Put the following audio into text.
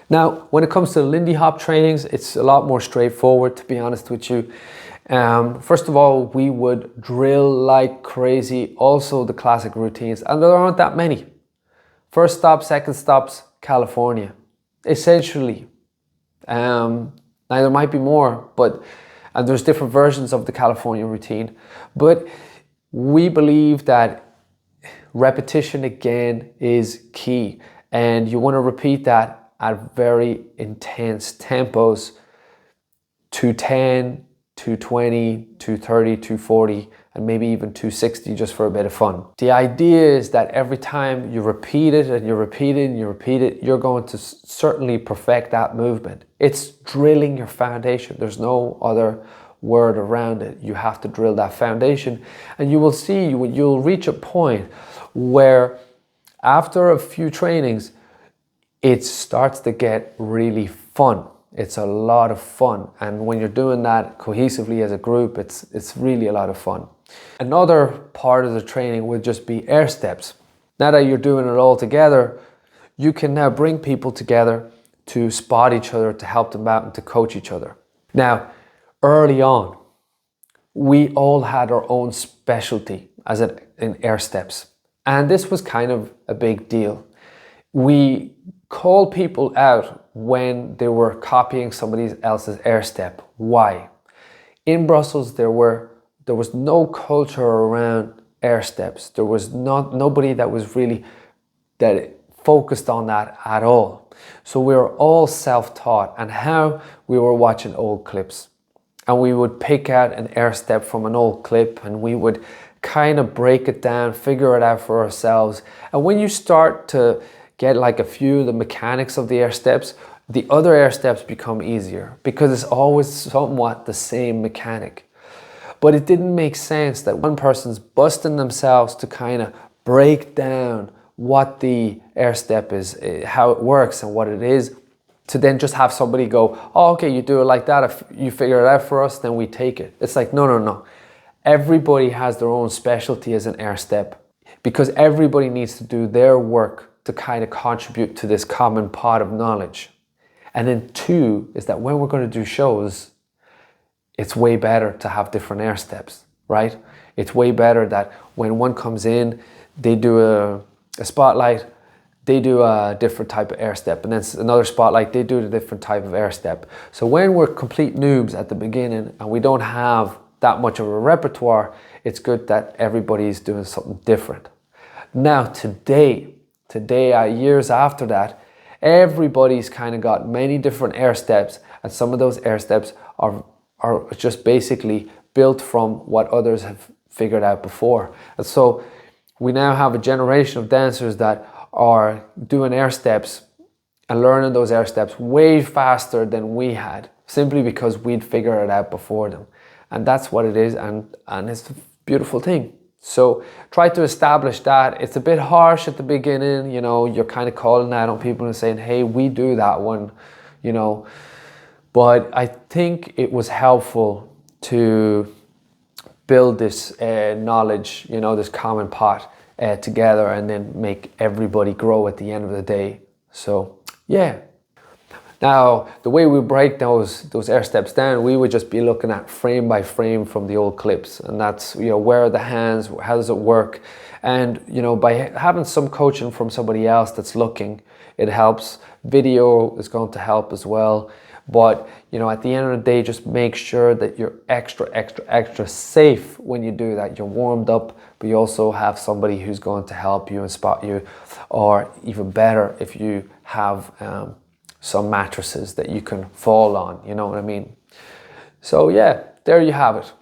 Now, when it comes to Lindy Hop trainings, it's a lot more straightforward, to be honest with you. First of all, we would drill like crazy, also the classic routines, and there aren't that many. First stop, second stops, California, essentially. Now there might be more, and there's different versions of the California routine, but we believe that repetition again is key, and you want to repeat that at very intense tempos, 210, 220, 230, 240, and maybe even 260 just for a bit of fun. The idea is that every time you repeat it and you repeat it and you repeat it, you're going to certainly perfect that movement. It's drilling your foundation. There's no other word around it. You have to drill that foundation, and you will see, you'll reach a point where after a few trainings, it starts to get really fun. It's a lot of fun. And when you're doing that cohesively as a group, it's really a lot of fun. Another part of the training would just be air steps. Now that you're doing it all together, you can now bring people together to spot each other, to help them out and to coach each other. Now, early on, we all had our own specialty in air steps. And this was kind of a big deal. We called people out when they were copying somebody else's air step. Why? In Brussels, there was no culture around air steps. There was nobody that was really focused on that at all. So we were all self-taught, and how we were watching old clips. And we would pick out an air step from an old clip, and we would kind of break it down, figure it out for ourselves. And when you start to get like a few of the mechanics of the air steps, the other air steps become easier because it's always somewhat the same mechanic. But it didn't make sense that one person's busting themselves to kind of break down what the air step is, how it works and what it is, to then just have somebody go, oh, okay, you do it like that. If you figure it out for us, then we take it. It's like, no. Everybody has their own specialty as an air step, because everybody needs to do their work to kind of contribute to this common pot of knowledge. And then two is that when we're going to do shows, it's way better to have different air steps, right? It's way better that when one comes in, they do a spotlight, they do a different type of air step, and then another spotlight, they do a different type of air step. So when we're complete noobs at the beginning and we don't have that much of a repertoire, it's good that everybody's doing something different. Now today, years after that, everybody's kind of got many different air steps, and some of those air steps are just basically built from what others have figured out before. And so we now have a generation of dancers that are doing air steps and learning those air steps way faster than we had, simply because we'd figured it out before them. And that's what it is, and it's a beautiful thing. So try to establish that. It's a bit harsh at the beginning, you know, you're kind of calling out on people and saying, hey, we do that one, you know. But I think it was helpful to build this knowledge, you know, this common pot together, and then make everybody grow at the end of the day. So yeah. Now, the way we break those air steps down, we would just be looking at frame by frame from the old clips. And that's, you know, where are the hands, how does it work? And, you know, by having some coaching from somebody else that's looking, it helps. Video is going to help as well. But, you know, at the end of the day, just make sure that you're extra safe when you do that. You're warmed up, but you also have somebody who's going to help you and spot you. Or even better, if you have some mattresses that you can fall on, you know what I mean? So yeah, there you have it.